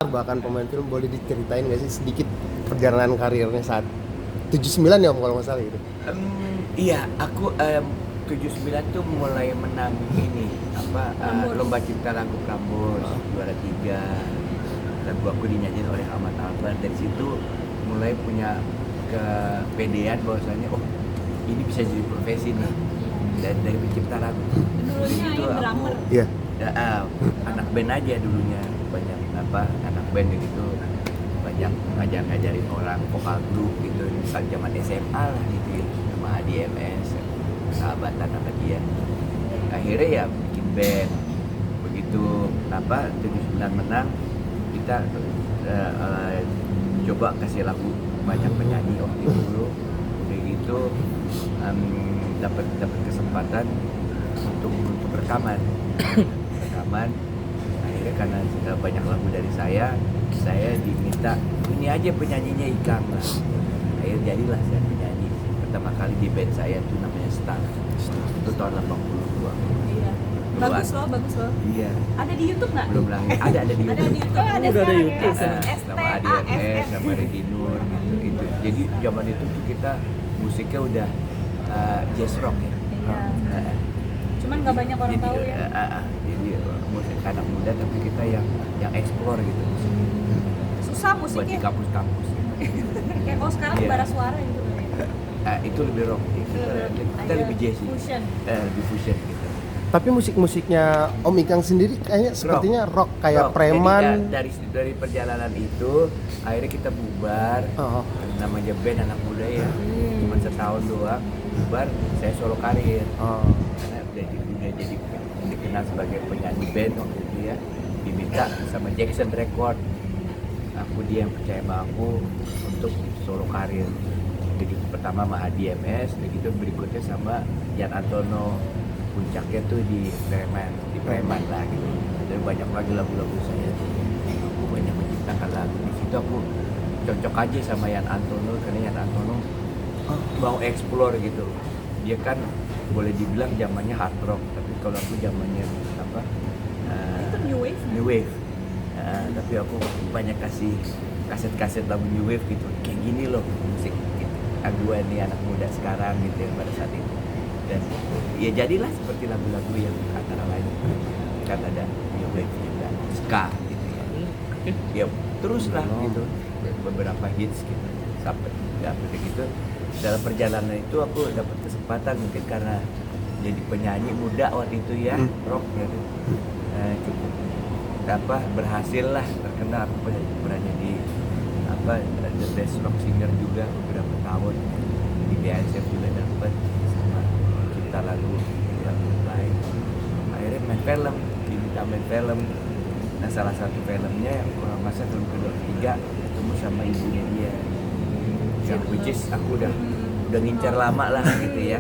bahkan pemain film, boleh diceritain nggak sih sedikit perjalanan karirnya saat 79 ya Om kalau nggak salah gitu? Iya, aku 79 tuh mulai menang ini lomba cipta lagu Prambors juara 3. Lagu aku dinyanyiin oleh Ahmad Albar. Dari situ mulai punya kepedean bahwasanya ini bisa jadi profesi nih. Dan dari pencipta lagu. Dulunya Itu drummer. aku Iya. anak band aja dulunya, banyak anak band gitu, banyak ngajarin orang vokal grup gitu, misal zaman SMA lah gitu ya, sama ADMS, sahabatan sama dia. Akhirnya ya bikin band, begitu 79 menang, kita coba kasih lagu banyak penyanyi waktu itu dulu, udah gitu dapat kesempatan untuk rekaman. Akhirnya karena banyak lagu dari saya diminta ini aja penyanyinya Ikang lah. Akhirnya jadilah saya penyanyi pertama kali di band saya tuh namanya Star. Itu tahun 82. Iya. Bagus loh. Iya. Ada di YouTube nggak? Belum lahir. Ada di YouTube. Ada di YouTube. Udah ada sekarang YouTube. ya. Sama ADMS, sama Redi Nur gitu. Jadi zaman itu tuh kita musiknya udah jazz rock ya. Iya. Cuman nggak banyak orang tahu ya. Jadi musik anak muda tapi kita yang explore gitu musik. Susah Buat di musiknya. kampus-kampus gitu. Kayak kalau sekarang Iya. bara suara gitu. Itu lebih rock. Kita lebih jazz. Fusion. Lebih fusion gitu. Tapi musik-musiknya Om Ikang sendiri kayaknya sepertinya rock kayak Rock. Preman. Jadi, dari perjalanan itu akhirnya kita bubar. Oh. Namanya band anak muda ya. Cuma setahun doang bubar, saya solo karir. Oh. Karena udah jadi dikenal sebagai penyanyi band waktu itu ya, diminta sama Jackson Record, dia yang percaya sama aku untuk solo karir. Begitu pertama sama ADMS, begitu berikutnya sama Yan Antono, puncaknya tuh di Preman lah gitu. Dan banyak lagi lagu-lagu saya, aku banyak menciptakan lagu. Di situ aku cocok aja sama Yan Antono karena Yan Antono mau explore gitu. Dia kan boleh dibilang zamannya hard rock, tapi kalau aku zamannya Itu new wave. Tapi aku banyak kasih kaset-kaset lagu new wave gitu, kayak gini loh musik gitu. Aguan nih anak muda sekarang gitu ya pada saat itu. Dan ya jadilah seperti lagu-lagu yang antara lain kan ada new wave juga, ska gitu ya. Ya teruslah gitu, beberapa hits gitu sampai begitu. Dalam perjalanan itu aku dapat kesempatan mungkin karena jadi penyanyi muda waktu itu ya, rock gitu. Cukup berhasil lah, terkenal. Aku pernah jadi the best rock singer juga beberapa tahun di BASF juga dapat, sama cipta lagu lain. Akhirnya main film, diminta main film. Nah salah satu filmnya kalau masa film kedua ketiga ketemu sama ibunya dia, yang which is aku udah ngincar lama lah gitu ya.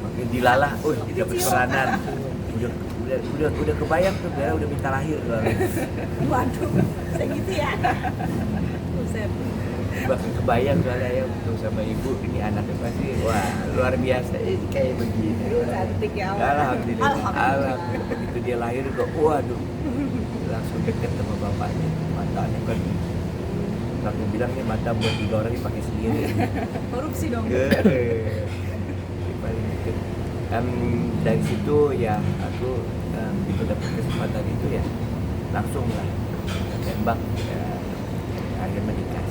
Makin dilalah, tidak peranan. Udah kebayang tuh, udah minta lahir soalnya. Waduh, segitu ya. Buset. Bahkan kebayang soalnya ya tuh sama ibu, ini anaknya pasti wah luar biasa, kayak begini. Cantik ya. Alhamdulillah. Begitu dia lahir kok, waduh, langsung deket sama bapaknya. Matanya kan, aku bilang nih mata buat 3 orang dipakai sendiri. Korupsi dong. Paling deket. Dari situ ya aku begitu dapat kesempatan itu ya langsung lah tembak, akhirnya menikah.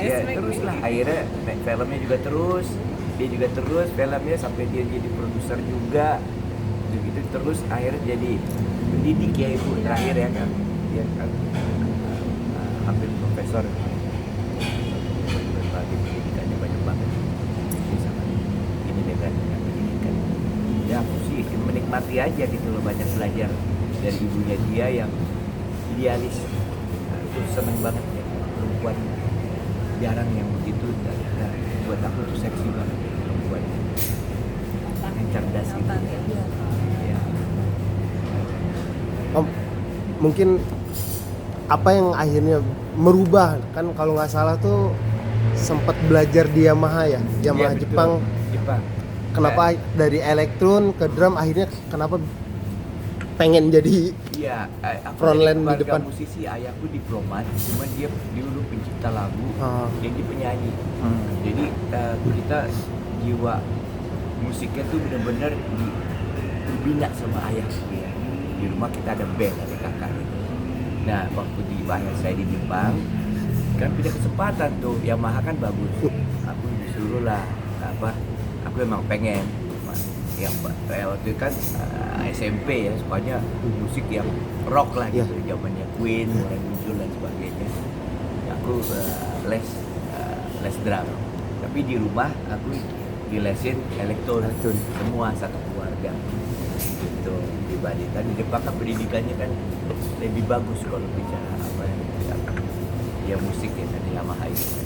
Ya terus lah akhirnya filmnya juga terus, dia juga terus filmnya sampai dia jadi produser juga, begitu terus akhirnya jadi pendidik ya ibu terakhir ya kan, dia kan hampir profesor, berbagai pendidikannya banyak banget. Ya aku sih menikmati aja gitu loh, banyak belajar dari ibunya dia yang idealis. Itu seneng banget ya, perempuan jarang yang begitu. Dan buat aku tuh seksi banget perempuan yang cerdas gitu ya. Om, mungkin apa yang akhirnya merubah, kan kalau nggak salah tuh sempat belajar di Yamaha ya, Yamaha Ya, Jepang. Kenapa dari elektron ke drum akhirnya kenapa pengen jadi Iya, aku Frontline dari di depan. keluarga musisi, ayahku diplomat, cuman dia dulu pencipta lagu, Ah. dan dia penyanyi. Jadi kita jiwa musiknya tuh benar-benar dibina sama ayahku ya. Di rumah kita ada band, ada kakak gitu. Nah, waktu di ayah saya di Jepang, kan punya kesempatan tuh, Yamaha kan bagus. Aku disuruh lah, aku emang pengen. Ya, waktu itu kan SMP ya, sukanya musik yang rock lah gitu, zamannya Queen, mulai muncul dan sebagainya. Aku les drum, tapi di rumah aku dilesin elektron, semua satu keluarga gitu pribadi. Kan di Jepang kan pendidikannya kan lebih bagus kalau bicara ya musik ya, dari Yamaha itu.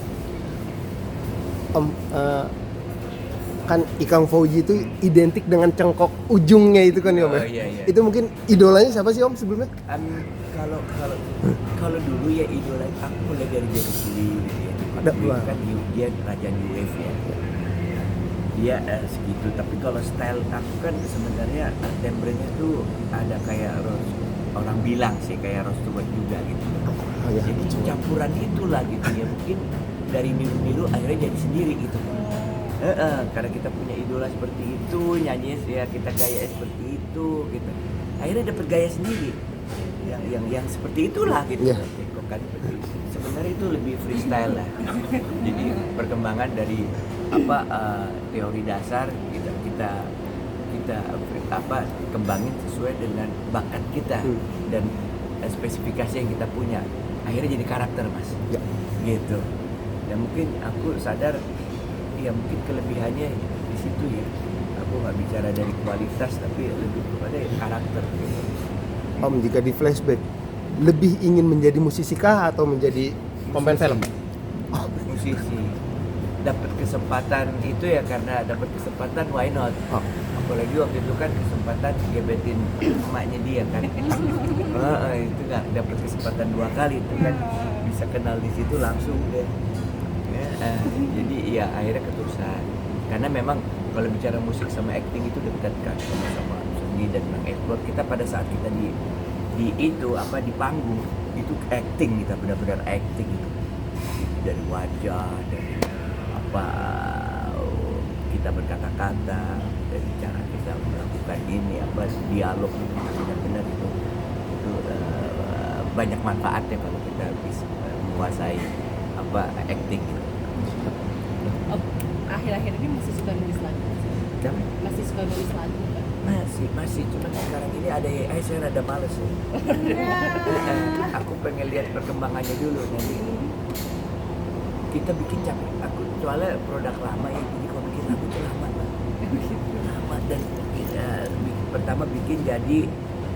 Kan Ikang Fauzi itu identik dengan cengkok ujungnya itu kan ya Om. Iya. Itu mungkin idolanya siapa sih Om sebelumnya? Kalau dulu ya idola aku mulai dari Jerry Lee gitu ya. Ada Kan dia raja new wave ya. Dia segitu, tapi kalau style aku kan sebenarnya tembrenya tuh ada kayak orang bilang sih kayak Rod Stewart juga gitu. Oh, ya. Jadi campuran itulah gitu ya, mungkin dari niru-niru akhirnya jadi sendiri gitu. Karena kita punya idola seperti itu, nyanyi ya kita gaya seperti itu gitu. Akhirnya dapat gaya sendiri. Yang seperti itulah gitu. Yeah. Kan sebenarnya itu lebih freestyle lah. Jadi perkembangan dari teori dasar kita kembangin sesuai dengan bakat kita dan spesifikasi yang kita punya. Akhirnya jadi karakter, Mas. Ya. Gitu. Dan mungkin aku sadar ya mungkin kelebihannya di situ ya. Aku nggak bicara dari kualitas tapi lebih kepada karakter gitu. Om, jika di flashback lebih ingin menjadi musisi kah atau menjadi pemain film? Musisi. Dapat kesempatan itu ya karena dapat kesempatan, why not? Apalagi waktu itu kan kesempatan gebetin emaknya dia kan. Itu nggak dapat kesempatan 2 kali itu kan, bisa kenal di situ langsung deh. Jadi ya akhirnya keterusan. Karena memang kalau bicara musik sama acting itu dekat kan, sama seni dan mengeksplor. Kita pada saat kita di panggung itu acting, kita benar-benar acting gitu. Dari wajah, dari kita berkata-kata, dari cara kita melakukan dialog benar-benar itu banyak manfaatnya kalau kita bisa menguasai acting gitu. Akhir-akhir ini masih suka nulis lagu? Masih suka nulis lagu kan? Masih, cuma sekarang ini ada AI, saya rada males ya. Aku pengen lihat perkembangannya dulu nanti. Kita bikin capek. Aku soalnya produk lama ya, jadi kalau bikin lagu itu lama dan kita pertama bikin jadi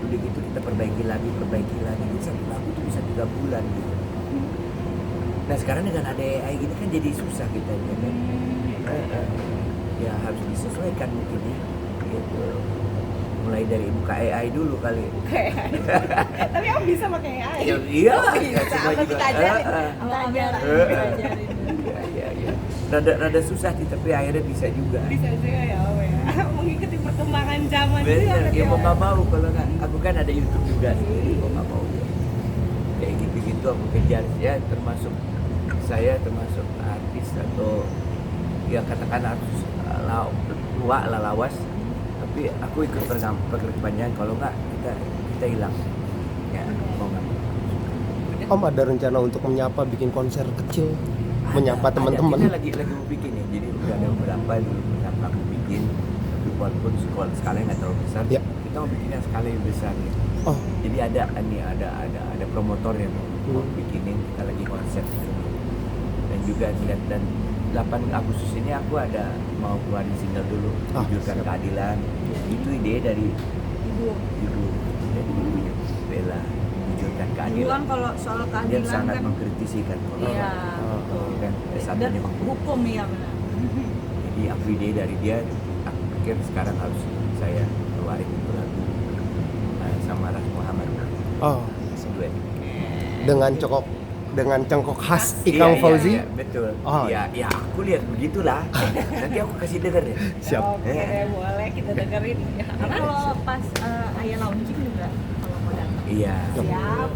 udah gitu kita perbaiki lagi. Jadi satu lagu itu bisa 3 bulan gitu. Nah sekarang dengan ada AI gini kan jadi susah kita ya kan. Ya harus disesuaikan mungkin ya gitu. Mulai dari buka AI dulu kali. Tapi Om bisa pakai AI? Iya. Bisa, apa kita ajarin? Iya. Rada susah sih tapi akhirnya bisa juga. Bisa juga ya Om ya. Mengikuti perkembangan zaman juga. Ya mau nggak mau, kalau nggak aku kan ada YouTube juga sih. Mau nggak mau kayak gitu aku kejar ya, termasuk artis atau ya katakan artis tua lah lawas, tapi aku ikut perkembangan, kalau nggak kita hilang ya mau nggak mau. Om ada rencana untuk menyapa, bikin konser kecil, menyapa teman-teman? Kita lagi mau bikin ya, jadi udah ada beberapa yang aku bikin, tapi walaupun skalanya nggak terlalu besar, kita mau bikin yang skala yang besar ya. Jadi ada promotor yang mau bikinin, kita lagi konsep dan juga dan 8 Agustus ini aku ada mau keluarin single dulu, Wujudkan Keadilan. Itu ide dari ibu Bella, Wujudkan Keadilan. Kan kalau soal keadilan dia sangat kan mengkritisi kan. Iya, betul. Dan hukum ya benar. Jadi aku ide dari dia, aku pikir sekarang harus saya keluarin itu lagu sama Ras Muhammad. Duet. Dengan cengkok khas Ikang Fauzi. Iya, betul. Oh, ya aku lihat begitulah. Nanti aku kasih denger ya. Siap. Oke, boleh kita dengerin. Karena kalau pas Ayah launching juga kalau mau datang. Iya. Siap.